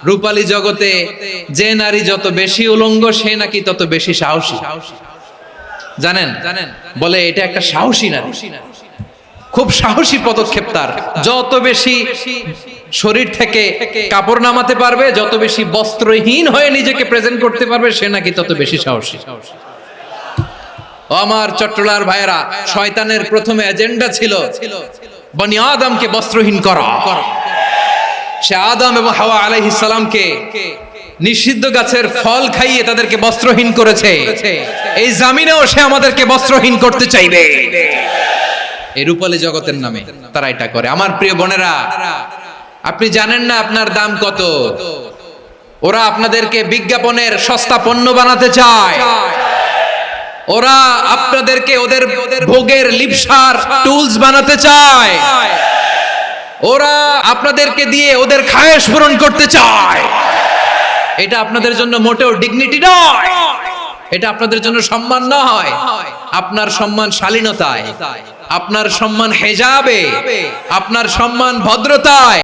রূপালী জগতে যে নারী যত বেশি উলঙ্গ সে নাকি তত বেশি সাহসী। জানেন বলে এটা একটা সাহসী নারী, খুব সাহসী পদক্ষেপ তার। যত বেশি শরীর থেকে কাপড় নামাতে পারবে, যত বেশি বস্ত্রহীন হয়ে নিজেকে প্রেজেন্ট করতে পারবে, সে নাকি তত বেশি সাহসী। আমার চট্টলার ভাইয়েরা, শয়তানের প্রথমে এজেন্ডা ছিল বনি আদমকে বস্ত্রহীন করা। সে আদম এবং হাওয়া আলাইহিস সালামকে নিষিদ্ধ গাছের ফল খাইয়ে তাদেরকে বস্ত্রহীন করেছে। এই জামিনেও সে আমাদেরকে বস্ত্রহীন করতে চাইবে। এই রূপালী জগতের নামে তারা এটা করে। আমার প্রিয় বোনেরা, আপনি জানেন না আপনার দাম কত। ওরা আপনাদেরকে বিজ্ঞাপনের সস্তা পণ্য বানাতে চায়। ওরা আপনাদেরকে ওদের ভোগের লিপসার টুলস বানাতে চায়। ওরা আপনাদেরকে দিয়ে ওদের খায়েশ পূরণ করতে চায়। এটা আপনাদের জন্য মোটেও ডিগনিটি নয়, এটা আপনাদের জন্য সম্মান নয়। আপনার সম্মান শালীনতায়, আপনার সম্মান হেজাবে, আপনার সম্মান ভদ্রতায়।